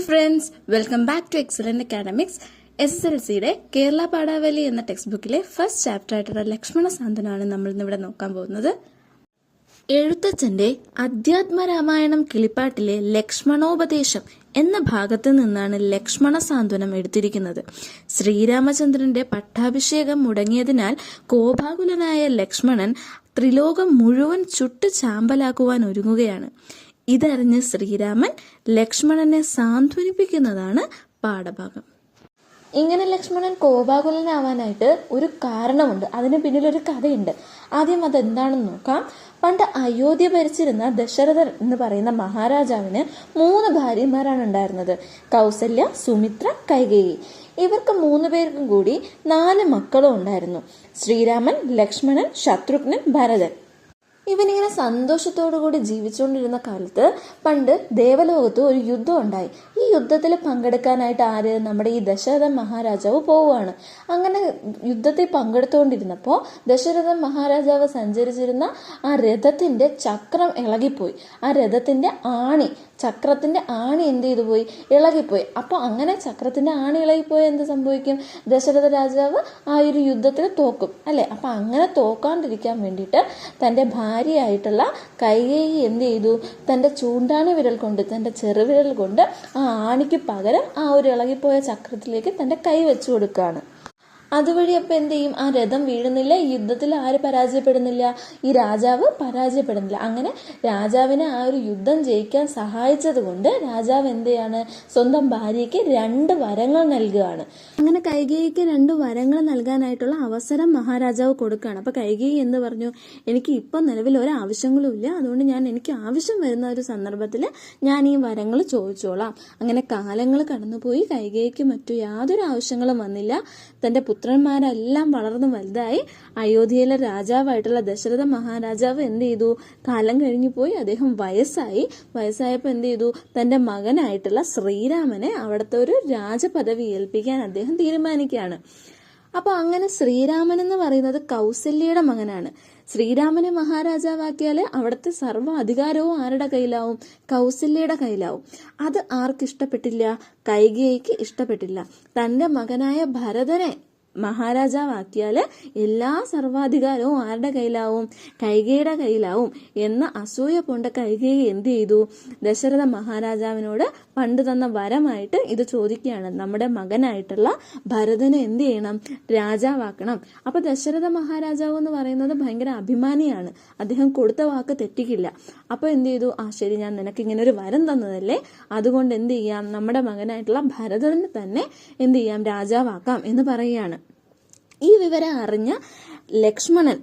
Friends, welcome back to excellent academics. SSLCയുടെ കേരള പാഠാവലി എന്ന ടെക്സ്റ്റ് ബുക്കിലെ ഫസ്റ്റ് ചാപ്റ്റർ ആയിട്ടുള്ള ലക്ഷ്മണ സാന്ത്വനമാണ് നമ്മൾ ഇന്നിവിടെ നോക്കാൻ പോകുന്നത്. എഴുത്തച്ഛന്റെ അധ്യാത്മരാമായണം കിളിപ്പാട്ടിലെ ലക്ഷ്മണോപദേശം എന്ന ഭാഗത്ത് നിന്നാണ് ലക്ഷ്മണ സാന്ത്വനം എടുത്തിരിക്കുന്നത്. ശ്രീരാമചന്ദ്രന്റെ പട്ടാഭിഷേകം മുടങ്ങിയതിനാൽ കോപാകുലനായ ലക്ഷ്മണൻ ത്രിലോകം മുഴുവൻ ചുട്ട് ചാമ്പലാക്കുവാൻ ഒരുങ്ങുകയാണ്. ഇതറിഞ്ഞ് ശ്രീരാമൻ ലക്ഷ്മണനെ സാന്ത്വനിപ്പിക്കുന്നതാണ് പാഠഭാഗം. ഇങ്ങനെ ലക്ഷ്മണൻ കോപാകുലനാവാനായിട്ട് ഒരു കാരണമുണ്ട്, അതിന് പിന്നിലൊരു കഥയുണ്ട്. ആദ്യം അതെന്താണെന്ന് നോക്കാം. പണ്ട് അയോധ്യ ഭരിച്ചിരുന്ന ദശരഥൻ എന്ന് പറയുന്ന മഹാരാജാവിന് 3 ഭാര്യമാരാണ് ഉണ്ടായിരുന്നത്: കൗസല്യ, സുമിത്ര, കൈകേയി. ഇവർക്ക് 3 പേർക്കും കൂടി 4 മക്കളും ഉണ്ടായിരുന്നു: ശ്രീരാമൻ, ലക്ഷ്മണൻ, ശത്രുഘ്നൻ, ഭരതൻ. ഇവനിങ്ങനെ സന്തോഷത്തോടുകൂടി ജീവിച്ചുകൊണ്ടിരുന്ന കാലത്ത് പണ്ട് ദേവലോകത്ത് ഒരു യുദ്ധം ഉണ്ടായി. ഈ യുദ്ധത്തിൽ പങ്കെടുക്കാനായിട്ട് നമ്മുടെ ഈ ദശരഥൻ മഹാരാജാവ് പോവുകയാണ്. അങ്ങനെ യുദ്ധത്തിൽ പങ്കെടുത്തുകൊണ്ടിരുന്നപ്പോൾ ദശരഥൻ മഹാരാജാവ് സഞ്ചരിച്ചിരുന്ന ആ രഥത്തിന്റെ ചക്രം ഇളകിപ്പോയി. ആ രഥത്തിന്റെ ചക്രത്തിന്റെ ആണി എന്ത് ചെയ്തു പോയി? ഇളകിപ്പോയി. അപ്പോൾ അങ്ങനെ ചക്രത്തിന്റെ ആണി ഇളകിപ്പോയി എന്ത് സംഭവിക്കും? ദശരഥ രാജാവ് ആ ഒരു യുദ്ധത്തിൽ തോക്കും അല്ലെ? അപ്പൊ അങ്ങനെ തോക്കാണ്ടിരിക്കാൻ വേണ്ടിയിട്ട് തന്റെ ഭാര്യയായിട്ടുള്ള കൈകേയി എന്ത് ചെയ്തു? തന്റെ ചൂണ്ടാണി വിരൽ കൊണ്ട്, തന്റെ ചെറുവിരൽ കൊണ്ട് ആ ആണിക്ക് പകരം ആ ഒരു ഇളകിപ്പോയ ചക്രത്തിലേക്ക് തന്റെ കൈ വെച്ചു കൊടുക്കുകയാണ്. അതുവഴി അപ്പം എന്ത് ചെയ്യും? ആ രഥം വീഴുന്നില്ല, ഈ യുദ്ധത്തിൽ ആര് പരാജയപ്പെടുന്നില്ല? ഈ രാജാവ് പരാജയപ്പെടുന്നില്ല. അങ്ങനെ രാജാവിനെ ആ ഒരു യുദ്ധം ജയിക്കാൻ സഹായിച്ചത് കൊണ്ട് രാജാവ് എന്ത് ചെയ്യാണ്? സ്വന്തം ഭാര്യയ്ക്ക് 2 വരങ്ങൾ നൽകുകയാണ്. അങ്ങനെ കൈകേയിക്ക് 2 വരങ്ങൾ നൽകാനായിട്ടുള്ള അവസരം മഹാരാജാവ് കൊടുക്കുകയാണ്. അപ്പൊ കൈകേയി എന്ന് പറഞ്ഞു, എനിക്ക് ഇപ്പൊ നിലവിൽ ഒരാവശ്യങ്ങളും ഇല്ല, അതുകൊണ്ട് എനിക്ക് ആവശ്യം വരുന്ന ഒരു സന്ദർഭത്തിൽ ഞാൻ ഈ വരങ്ങൾ ചോദിച്ചോളാം. അങ്ങനെ കാലങ്ങൾ കടന്നുപോയി. കൈകേയിക്ക് മറ്റു യാതൊരു ആവശ്യങ്ങളും വന്നില്ല. തന്റെ പുത്രന്മാരെല്ലാം വളർന്നു വലുതായി. അയോധ്യയിലെ രാജാവായിട്ടുള്ള ദശരഥ മഹാരാജാവ് എന്ത് ചെയ്തു? കാലം കഴിഞ്ഞു പോയി. അദ്ദേഹം വയസ്സായപ്പോൾ എന്ത് ചെയ്തു? തന്റെ മകനായിട്ടുള്ള ശ്രീരാമനെ അവിടുത്തെ ഒരു രാജപദവി ഏൽപ്പിക്കാൻ അദ്ദേഹം തീരുമാനിക്കുകയാണ്. അപ്പൊ അങ്ങനെ ശ്രീരാമൻ എന്ന് പറയുന്നത് കൗസല്യയുടെ മകനാണ്. ശ്രീരാമനെ മഹാരാജാവാക്കിയാല് അവിടുത്തെ സർവ്വ അധികാരവും ആരുടെ കയ്യിലാവും? കൗസല്യയുടെ കയ്യിലാവും. അത് ആർക്കിഷ്ടപ്പെട്ടില്ല? കൈകേയിക്ക് ഇഷ്ടപ്പെട്ടില്ല. തന്റെ മകനായ ഭരതനെ മഹാരാജാവാക്കിയാല് എല്ലാ സർവാധികാരവും ആരുടെ കയ്യിലാവും? കൈകേയിയുടെ കയ്യിലാവും എന്ന അസൂയ കൊണ്ട് കൈകേയി എന്ത് ചെയ്തു? ദശരഥ മഹാരാജാവിനോട് പണ്ട് തന്ന വരമായിട്ട് ഇത് ചോദിക്കുകയാണ്. നമ്മുടെ മകനായിട്ടുള്ള ഭരതനെ എന്ത് ചെയ്യണം? രാജാവാക്കണം. അപ്പൊ ദശരഥ മഹാരാജാവ് എന്ന് പറയുന്നത് ഭയങ്കര അഭിമാനിയാണ്. അദ്ദേഹം കൊടുത്ത വാക്ക് തെറ്റിക്കില്ല. അപ്പൊ എന്ത് ചെയ്തു? ശരി, ഞാൻ നിനക്ക് ഇങ്ങനെ ഒരു വരം തന്നതല്ലേ, അതുകൊണ്ട് എന്ത് ചെയ്യാം? നമ്മുടെ മകനായിട്ടുള്ള ഭരതനെ തന്നെ എന്ത് ചെയ്യാം? രാജാവാക്കാം എന്ന് പറയുകയാണ്. ഈ വിവരം അറിഞ്ഞ ലക്ഷ്മണൻ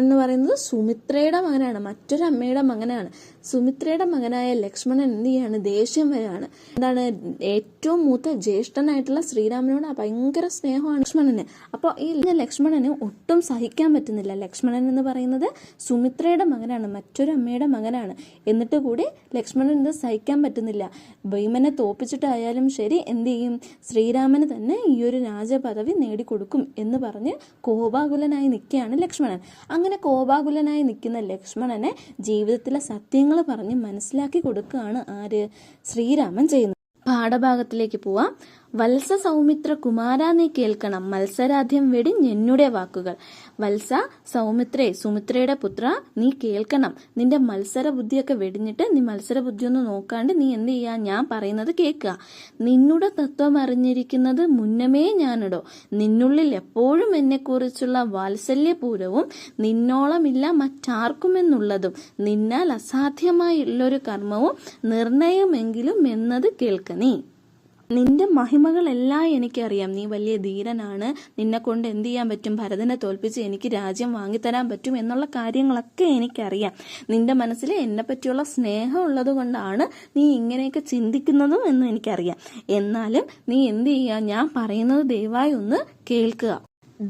എന്ന് പറയുന്നത് സുമിത്രയുടെ മകനാണ്, മറ്റൊരു അമ്മയുടെ മകനാണ്. സുമിത്രയുടെ മകനായ ലക്ഷ്മണൻ എന്ത് ചെയ്യാണ്? ദേഷ്യം വരികയാണ്. എന്താണ്? ഏറ്റവും മൂത്ത ജ്യേഷ്ഠനായിട്ടുള്ള ശ്രീരാമനോട് ഭയങ്കര സ്നേഹമാണ് ലക്ഷ്മണന്. അപ്പോൾ ഈ ലക്ഷ്മണന് ഒട്ടും സഹിക്കാൻ പറ്റുന്നില്ല. ലക്ഷ്മണൻ എന്ന് പറയുന്നത് സുമിത്രയുടെ മകനാണ്, മറ്റൊരു അമ്മയുടെ മകനാണ്. എന്നിട്ട് കൂടി ലക്ഷ്മണൻ ഇത് സഹിക്കാൻ പറ്റുന്നില്ല. ഭീമനെ തോപ്പിച്ചിട്ടായാലും ശരി എന്ത് ചെയ്യും? ശ്രീരാമന് തന്നെ ഈ ഒരു രാജപദവി നേടിക്കൊടുക്കും എന്ന് പറഞ്ഞ് കോപാകുലനായി നിൽക്കുകയാണ് ലക്ഷ്മണൻ. അങ്ങനെ കോപാകുലനായി നിൽക്കുന്ന ലക്ഷ്മണനെ ജീവിതത്തിലെ സത്യങ്ങൾ പറഞ്ഞ് മനസ്സിലാക്കി കൊടുക്കുകയാണ് ശ്രീരാമൻ ചെയ്യുന്നത്. പാഠഭാഗത്തിലേക്ക് പോവാം. വത്സ സൗമിത്ര കുമാര നീ കേൾക്കണം, മത്സരാദ്യം വെടിഞ്ഞെന്നുടെ വാക്കുകൾ. വത്സ, സൗമിത്രേ, സുമിത്രയുടെ പുത്ര, നീ കേൾക്കണം. നിന്റെ മത്സര ബുദ്ധിയൊക്കെ വെടിഞ്ഞിട്ട് നീ മത്സര ബുദ്ധി ഒന്നും നോക്കാണ്ട് നീ എന്ത് ചെയ്യാ? ഞാൻ പറയുന്നത് കേൾക്കുക. നിന്നുടെ തത്വം അറിഞ്ഞിരിക്കുന്നത് മുന്നമേ ഞാനിടോ. നിന്നുള്ളിൽ എപ്പോഴും എന്നെക്കുറിച്ചുള്ള വാത്സല്യപൂരവും നിന്നോളമില്ല മറ്റാർക്കുമെന്നുള്ളതും നിന്നാൽ അസാധ്യമായുള്ളൊരു കർമ്മവും നിർണയമെങ്കിലും എന്നത് കേൾക്ക നീ. നിന്റെ മഹിമകളെല്ലാം എനിക്കറിയാം. നീ വലിയ ധീരനാണ്. നിന്നെ കൊണ്ട് എന്ത് ചെയ്യാൻ പറ്റും? ഭരതനെ തോൽപ്പിച്ച് എനിക്ക് രാജ്യം വാങ്ങിത്തരാൻ പറ്റും എന്നുള്ള കാര്യങ്ങളൊക്കെ എനിക്കറിയാം. നിന്റെ മനസ്സിൽ എന്നെ പറ്റിയുള്ള സ്നേഹം ഉള്ളത് കൊണ്ടാണ് നീ ഇങ്ങനെയൊക്കെ ചിന്തിക്കുന്നതും എന്ന് എനിക്കറിയാം. എന്നാലും നീ എന്ത് ചെയ്യുക? ഞാൻ പറയുന്നത് ദയവായി ഒന്ന് കേൾക്കുക.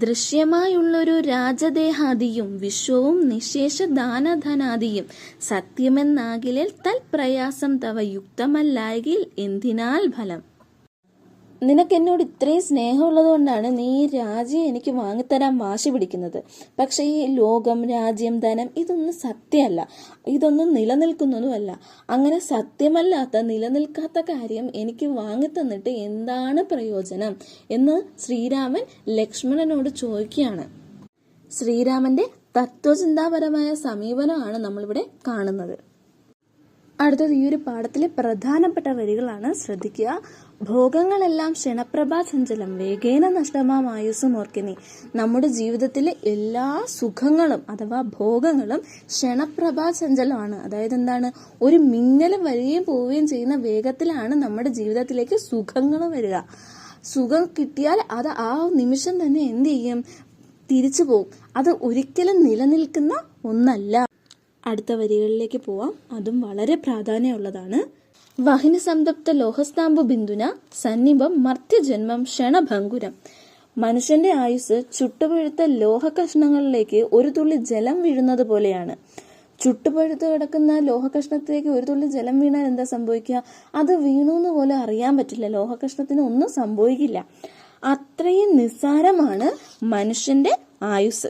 ദൃശ്യമായുള്ളൊരു രാജദേഹാദിയും വിശ്വവും നിശേഷ ദാനധനാദിയും സത്യമെന്നാകിലേൽ തൽപ്രയാസം തവ യുക്തമല്ലായകിൽ എന്തിനാൽ ഫലം. നിനക്ക് എന്നോട് ഇത്രയും സ്നേഹമുള്ളത് കൊണ്ടാണ് നീ ഈ രാജ്യം എനിക്ക് വാങ്ങിത്തരാൻ വാശി പിടിക്കുന്നത്. പക്ഷെ ഈ ലോകം, രാജ്യം, ധനം ഇതൊന്നും സത്യമല്ല, ഇതൊന്നും നിലനിൽക്കുന്നതുമല്ല. അങ്ങനെ സത്യമല്ലാത്ത, നിലനിൽക്കാത്ത കാര്യം എനിക്ക് വാങ്ങിത്തന്നിട്ട് എന്താണ് പ്രയോജനം എന്ന് ശ്രീരാമൻ ലക്ഷ്മണനോട് ചോദിക്കുകയാണ്. ശ്രീരാമന്റെ തത്വചിന്താപരമായ സമീപനമാണ് നമ്മളിവിടെ കാണുന്നത്. അടുത്തത് ഈ ഒരു പാഠത്തിലെ പ്രധാനപ്പെട്ട വരികളാണ്, ശ്രദ്ധിക്കുക. ഭോഗങ്ങളെല്ലാം ക്ഷണപ്രഭാചഞ്ചലം വേഗേന നഷ്ടമാം ആയുസ്സും ഓർക്കിനി. നമ്മുടെ ജീവിതത്തിലെ എല്ലാ സുഖങ്ങളും അഥവാ ഭോഗങ്ങളും ക്ഷണപ്രഭാചഞ്ചലമാണ്. അതായത് എന്താണ്, ഒരു മിന്നൽ വരികയും പോവുകയും ചെയ്യുന്ന വേഗത്തിലാണ് നമ്മുടെ ജീവിതത്തിലേക്ക് സുഖങ്ങൾ വരിക. സുഖം കിട്ടിയാൽ അത് ആ നിമിഷം തന്നെ എന്ത് ചെയ്യും, തിരിച്ചു പോകും. അത് ഒരിക്കലും നിലനിൽക്കുന്ന ഒന്നല്ല. അടുത്ത വരികളിലേക്ക് പോവാം, അതും വളരെ പ്രാധാന്യമുള്ളതാണ്. വഹിനി സംതപ്ത ലോഹസ്താംബു ബിന്ദുന സന്നിഭം മർത്യജന്മം ക്ഷണഭംഗുരം. മനുഷ്യന്റെ ആയുസ് ചുട്ടുപഴുത്ത ലോഹ കഷ്ണങ്ങളിലേക്ക് ഒരു തുള്ളി ജലം വീഴുന്നത് പോലെയാണ്. ചുട്ടുപഴുത്ത് കിടക്കുന്ന ലോഹകഷ്ണത്തിലേക്ക് ഒരു തുള്ളി ജലം വീണാൽ എന്താ സംഭവിക്കുക? അത് വീണു എന്ന് പോലും അറിയാൻ പറ്റില്ല. ലോഹകഷ്ണത്തിന് ഒന്നും സംഭവിക്കില്ല. അത്രയും നിസ്സാരമാണ് മനുഷ്യന്റെ ആയുസ്.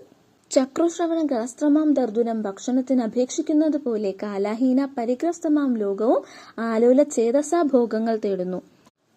ചക്രശ്രവണ ഗ്രസ്ത്രമാം ദർദുനം ഭക്ഷണത്തിന് അപേക്ഷിക്കുന്നത് പോലെ കാലാഹീന പരിഗ്രസ്തമാം ലോകവും ആലോല ചേതസാ ഭോഗങ്ങൾ തേടുന്നു.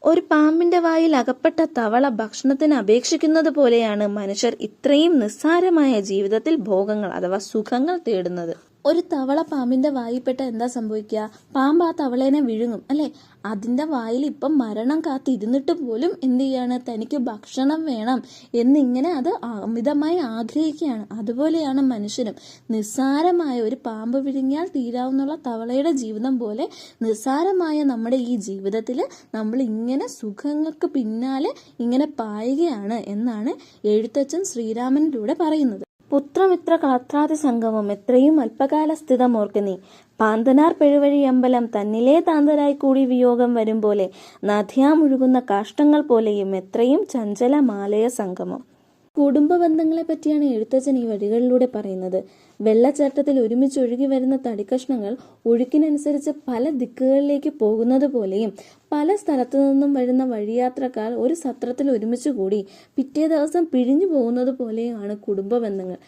ഒരു പാമ്പിന്റെ വായിൽ അകപ്പെട്ട തവള ഭക്ഷണത്തിന് അപേക്ഷിക്കുന്നത് പോലെയാണ് മനുഷ്യർ ഇത്രയും നിസ്സാരമായ ജീവിതത്തിൽ ഭോഗങ്ങൾ അഥവാ സുഖങ്ങൾ തേടുന്നത്. ഒരു തവള പാമ്പിന്റെ വായിൽപ്പെട്ട എന്താ സംഭവിക്കുക? പാമ്പ് ആ തവളേനെ വിഴുങ്ങും അല്ലെ? അതിന്റെ വായിൽ ഇപ്പം മരണം കാത്തിരുന്നിട്ട് പോലും എന്ത് ചെയ്യാണ്, തനിക്ക് ഭക്ഷണം വേണം എന്നിങ്ങനെ അത് അമിതമായി ആഗ്രഹിക്കുകയാണ്. അതുപോലെയാണ് മനുഷ്യനും. നിസ്സാരമായ ഒരു പാമ്പ് വിഴുങ്ങിയാൽ തീരാവുന്നുള്ള തവളയുടെ ജീവിതം പോലെ നിസ്സാരമായ നമ്മുടെ ഈ ജീവിതത്തിൽ നമ്മൾ ഇങ്ങനെ സുഖങ്ങൾക്ക് പിന്നാലെ ഇങ്ങനെ പായുകയാണ് എന്നാണ് എഴുത്തച്ഛൻ ശ്രീരാമനിലൂടെ പറയുന്നത്. പുത്രമിത്ര കളത്രാതി സംഗമം എത്രയും അല്പകാല സ്ഥിതമോർക്കനീ. പാന്തനാർ പെഴുവഴി അമ്പലം തന്നിലേ താന്തരായി കൂടി വിയോഗം വരും പോലെ നദിയാമൊഴുകുന്ന കാഷ്ടങ്ങൾ പോലെയും എത്രയും ചഞ്ചലമാലയ സംഗമം. കുടുംബ ബന്ധങ്ങളെ പറ്റിയാണ് എഴുത്തച്ഛൻ ഈ വരികളിലൂടെ പറയുന്നത്. വെള്ളച്ചാട്ടത്തിൽ ഒരുമിച്ച് ഒഴുകി വരുന്ന തടിക്കഷ്ണങ്ങൾ ഒഴുക്കിനനുസരിച്ച് പല ദിക്കുകളിലേക്ക് പോകുന്നത് പോലെയും പല സ്ഥലത്തു നിന്നും വരുന്ന വഴിയാത്രക്കാർ ഒരു സത്രത്തിൽ ഒരുമിച്ച് കൂടി പിറ്റേ ദിവസം പിഴിഞ്ഞു പോകുന്നത് പോലെയുമാണ് കുടുംബ ബന്ധങ്ങൾ.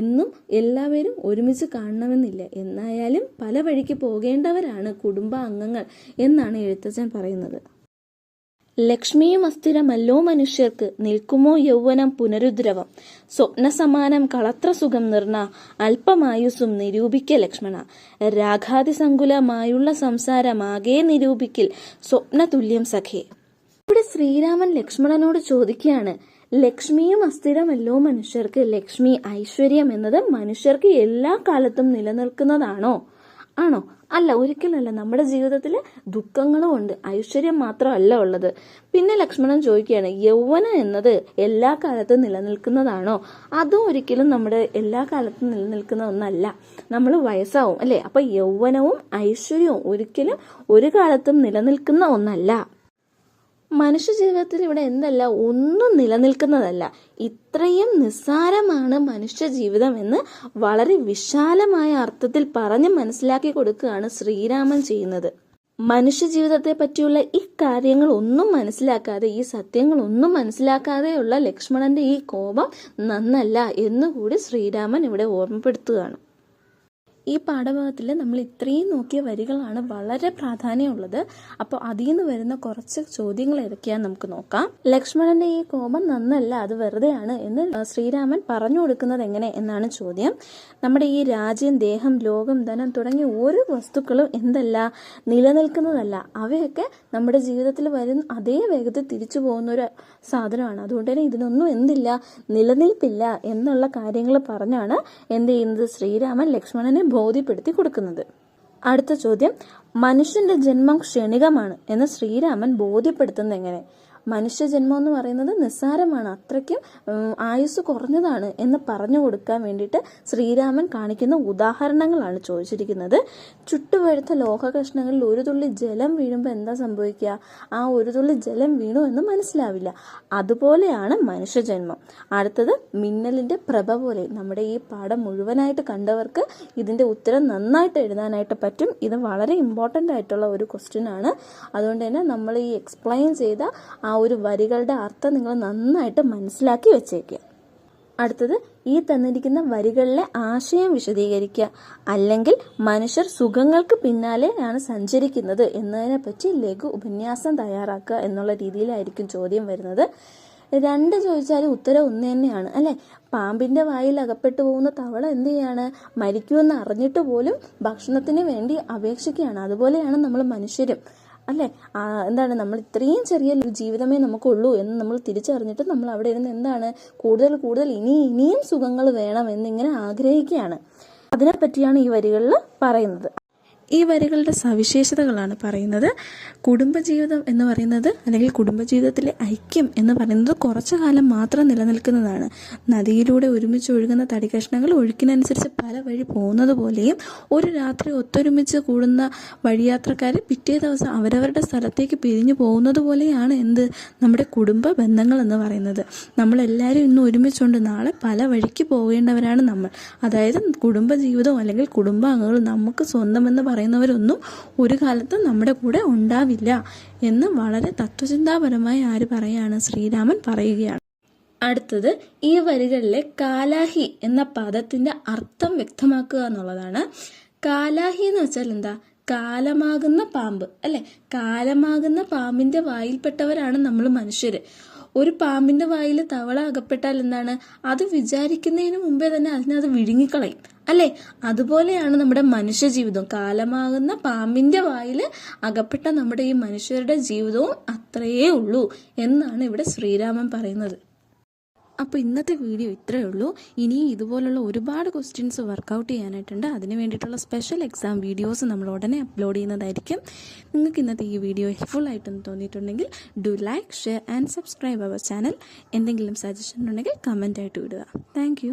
എന്നും എല്ലാവരും ഒരുമിച്ച് കാണണമെന്നില്ല, എന്നായാലും പല വഴിക്ക് പോകേണ്ടവരാണ് കുടുംബ അംഗങ്ങൾ എന്നാണ് എഴുത്തച്ഛൻ പറയുന്നത്. ലക്ഷ്മിയും അസ്ഥിരമല്ലോ മനുഷ്യർക്ക്, നിൽക്കുമോ യൗവനം പുനരുദ്രവം. സ്വപ്നസമാനം കളത്രസുഖം നിർണ അല്പമായുസ്സും നിരൂപിക്ക ലക്ഷ്മണ. രാഗാതിസങ്കുലമായുള്ള സംസാരമാകെ നിരൂപിക്കിൽ സ്വപ്നതുല്യം സഖേ. ഇവിടെ ശ്രീരാമൻ ലക്ഷ്മണനോട് ചോദിക്കുകയാണ്, ലക്ഷ്മിയും അസ്ഥിരമല്ലോ മനുഷ്യർക്ക്. ലക്ഷ്മി, ഐശ്വര്യം എന്നത് മനുഷ്യർക്ക് എല്ലാ കാലത്തും നിലനിൽക്കുന്നതാണോ? ആണോ? അല്ല, ഒരിക്കലല്ല. നമ്മുടെ ജീവിതത്തിൽ ദുഃഖങ്ങളും ഉണ്ട്, ഐശ്വര്യം മാത്രമല്ല ഉള്ളത്. പിന്നെ ലക്ഷ്മണൻ ചോദിക്കുകയാണ്, യൗവനം എന്നത് എല്ലാ കാലത്തും നിലനിൽക്കുന്നതാണോ? അതും ഒരിക്കലും നമ്മുടെ എല്ലാ കാലത്തും നിലനിൽക്കുന്ന ഒന്നല്ല. നമ്മൾ വയസ്സാവും അല്ലെ? അപ്പൊ യൗവനവും ഐശ്വര്യവും ഒരിക്കലും ഒരു കാലത്തും നിലനിൽക്കുന്ന ഒന്നല്ല. മനുഷ്യ ജീവിതത്തിൽ ഇവിടെ എന്തല്ല, ഒന്നും നിലനിൽക്കുന്നതല്ല. ഇത്രയും നിസ്സാരമാണ് മനുഷ്യ ജീവിതം എന്ന് വളരെ വിശാലമായ അർത്ഥത്തിൽ പറഞ്ഞ് മനസ്സിലാക്കി കൊടുക്കുകയാണ് ശ്രീരാമൻ ചെയ്യുന്നത്. മനുഷ്യ ജീവിതത്തെ പറ്റിയുള്ള ഈ കാര്യങ്ങൾ ഒന്നും മനസ്സിലാക്കാതെ, ഈ സത്യങ്ങളൊന്നും മനസ്സിലാക്കാതെയുള്ള ലക്ഷ്മണന്റെ ഈ കോപം നന്നല്ല എന്നുകൂടി ശ്രീരാമൻ ഇവിടെ ഓർമ്മപ്പെടുത്തുകയാണ്. ഈ പാഠഭാഗത്തിൽ നമ്മൾ ഇത്രയും നോക്കിയ വരികളാണ് വളരെ പ്രാധാന്യമുള്ളത്. അപ്പോൾ അതിൽ നിന്ന് വരുന്ന കുറച്ച് ചോദ്യങ്ങൾ ഏതൊക്കെയാന്ന് നമുക്ക് നോക്കാം. ലക്ഷ്മണന്റെ ഈ കോപം നന്നല്ല, അത് വെറുതെയാണ് എന്ന് ശ്രീരാമൻ പറഞ്ഞു കൊടുക്കുന്നത് എങ്ങനെ എന്നാണ് ചോദ്യം. നമ്മുടെ ഈ രാജ്യം, ദേഹം, ലോകം, ധനം തുടങ്ങിയ ഓരോ വസ്തുക്കളും എന്തല്ല, നിലനിൽക്കുന്നതല്ല. അവയൊക്കെ നമ്മുടെ ജീവിതത്തിൽ വരുന്ന അതേ വേഗത്തിൽ തിരിച്ചു പോകുന്ന ഒരു സാധനമാണ്. അതുകൊണ്ട് തന്നെ ഇതിനൊന്നും എന്തില്ല, നിലനിൽപ്പില്ല എന്നുള്ള കാര്യങ്ങൾ പറഞ്ഞാണ് എന്ത് ചെയ്യുന്നത്, ശ്രീരാമൻ ലക്ഷ്മണനെ ബോധ്യപ്പെടുത്തി കൊടുക്കുന്നത്. അടുത്ത ചോദ്യം, മനുഷ്യന്റെ ജന്മം ക്ഷണികമാണ് എന്ന് ശ്രീരാമൻ ബോധ്യപ്പെടുത്തുന്നത് എങ്ങനെ? മനുഷ്യ ജന്മം എന്ന് പറയുന്നത് നിസ്സാരമാണ്, അത്രയ്ക്കും ആയുസ് കുറഞ്ഞതാണ് എന്ന് പറഞ്ഞു കൊടുക്കാൻ വേണ്ടിയിട്ട് ശ്രീരാമൻ കാണിക്കുന്ന ഉദാഹരണങ്ങളാണ് ചോദിച്ചിരിക്കുന്നത്. ചുട്ടുപഴുത്ത ലോഹ കഷ്ണങ്ങളിൽ ഒരു തുള്ളി ജലം വീഴുമ്പോൾ എന്താ സംഭവിക്കുക? ആ ഒരു തുള്ളി ജലം വീണു എന്ന് മനസ്സിലാവില്ല. അതുപോലെയാണ് മനുഷ്യജന്മം. അടുത്തത്, മിന്നലിന്റെ പ്രഭ പോലെ. നമ്മുടെ ഈ പാഠം മുഴുവനായിട്ട് കണ്ടവർക്ക് ഇതിന്റെ ഉത്തരം നന്നായിട്ട് എഴുതാനായിട്ട് പറ്റും. ഇത് വളരെ ഇമ്പോർട്ടൻ്റ് ആയിട്ടുള്ള ഒരു ക്വസ്റ്റ്യൻ ആണ്. അതുകൊണ്ട് തന്നെ നമ്മൾ ഈ എക്സ്പ്ലെയിൻ ചെയ്ത ആ ഒരു വരികളുടെ അർത്ഥം നിങ്ങൾ നന്നായിട്ട് മനസ്സിലാക്കി വെച്ചേക്കുക. അടുത്തത്, ഈ തന്നിരിക്കുന്ന വരികളിലെ ആശയം വിശദീകരിക്കുക. അല്ലെങ്കിൽ മനുഷ്യർ സുഖങ്ങൾക്ക് പിന്നാലെയാണ് സഞ്ചരിക്കുന്നത് എന്നതിനെ പറ്റി ലഘു ഉപന്യാസം തയ്യാറാക്കുക എന്നുള്ള രീതിയിലായിരിക്കും ചോദ്യം വരുന്നത്. 2 ചോദിച്ചാലും ഉത്തരം ഒന്ന് തന്നെയാണ് അല്ലെ. പാമ്പിന്റെ വായിൽ അകപ്പെട്ടു പോകുന്ന തവള എന്ത് ചെയ്യാണ്? മരിക്കുമെന്ന് അറിഞ്ഞിട്ട് പോലും ഭക്ഷണത്തിന് വേണ്ടി അപേക്ഷിക്കുകയാണ്. അതുപോലെയാണ് നമ്മൾ മനുഷ്യരും അല്ലെ. എന്താണ്, നമ്മൾ ഇത്രയും ചെറിയ ജീവിതമേ നമുക്കുള്ളൂ എന്ന് നമ്മൾ തിരിച്ചറിഞ്ഞിട്ട് നമ്മൾ അവിടെ ഇരുന്ന് എന്താണ് കൂടുതൽ ഇനിയും സുഖങ്ങൾ വേണം എന്നിങ്ങനെ ആഗ്രഹിക്കുകയാണ്. അതിനെപ്പറ്റിയാണ് ഈ വരികളിൽ പറയുന്നത്. ഈ വരികളുടെ സവിശേഷതകളാണ് പറയുന്നത്. കുടുംബജീവിതം എന്ന് പറയുന്നത്, അല്ലെങ്കിൽ കുടുംബജീവിതത്തിലെ ഐക്യം എന്ന് പറയുന്നത് കുറച്ചു കാലം മാത്രം നിലനിൽക്കുന്നതാണ്. നദിയിലൂടെ ഒരുമിച്ച് ഒഴുകുന്ന തടികഷ്ണങ്ങൾ ഒഴുക്കിനനുസരിച്ച് പല വഴി പോകുന്നത് പോലെയും ഒരു രാത്രി ഒത്തൊരുമിച്ച് കൂടുന്ന വഴിയാത്രക്കാർ പിറ്റേ ദിവസം അവരവരുടെ സ്ഥലത്തേക്ക് പിരിഞ്ഞു പോകുന്നത് പോലെയാണ് നമ്മുടെ കുടുംബ ബന്ധങ്ങൾ എന്ന് പറയുന്നത്. നമ്മളെല്ലാവരും ഇന്ന് ഒരുമിച്ചുണ്ട്, നാളെ പല വഴിക്ക് പോകേണ്ടവരാണ് നമ്മൾ. അതായത് കുടുംബജീവിതവും അല്ലെങ്കിൽ കുടുംബാംഗങ്ങളും നമുക്ക് സ്വന്തമെന്ന് പറയുന്നവരൊന്നും ഒരു കാലത്തും നമ്മുടെ കൂടെ ഉണ്ടാവില്ല എന്ന് വളരെ തത്വചിന്താപരമായി ആര് പറയാണ്? ശ്രീരാമൻ പറയുകയാണ്. അടുത്തത്, ഈ വരികളിലെ കാലാഹി എന്ന പദത്തിന്റെ അർത്ഥം വ്യക്തമാക്കുക എന്നുള്ളതാണ്. കാലാഹി എന്ന് വെച്ചാൽ എന്താ? കാലമാകുന്ന പാമ്പ് അല്ലെ. കാലമാകുന്ന പാമ്പിന്റെ വായിൽപ്പെട്ടവരാണ് നമ്മൾ മനുഷ്യര്. ഒരു പാമ്പിന്റെ വായിൽ തവള അകപ്പെട്ടാൽ എന്താണ്? അത് വിചാരിക്കുന്നതിന് മുമ്പേ തന്നെ അതിനത് വിഴുങ്ങിക്കളയും അല്ലെ. അതുപോലെയാണ് നമ്മുടെ മനുഷ്യ ജീവിതവും. കാലമാകുന്ന പാമ്പിന്റെ വായിൽ അകപ്പെട്ട നമ്മുടെ ഈ മനുഷ്യരുടെ ജീവിതവും അത്രയേ ഉള്ളൂ എന്നാണ് ഇവിടെ ശ്രീരാമൻ പറയുന്നത്. അപ്പോൾ ഇന്നത്തെ വീഡിയോ ഇത്രയേ ഉള്ളൂ. ഇനിയും ഇതുപോലുള്ള ഒരുപാട് ക്വസ്റ്റ്യൻസ് വർക്കൗട്ട് ചെയ്യാനായിട്ടുണ്ട്. അതിന് വേണ്ടിയിട്ടുള്ള സ്പെഷ്യൽ എക്സാം വീഡിയോസ് നമ്മൾ ഉടനെ അപ്ലോഡ് ചെയ്യുന്നതായിരിക്കും. നിങ്ങൾക്ക് ഇന്നത്തെ ഈ വീഡിയോ ഹെൽപ്ഫുൾ ആയിട്ടെന്ന് തോന്നിയിട്ടുണ്ടെങ്കിൽ do like, share and subscribe our channel. എന്തെങ്കിലും സജഷൻ ഉണ്ടെങ്കിൽ കമൻ്റ് ആയിട്ട് വിടുക. താങ്ക്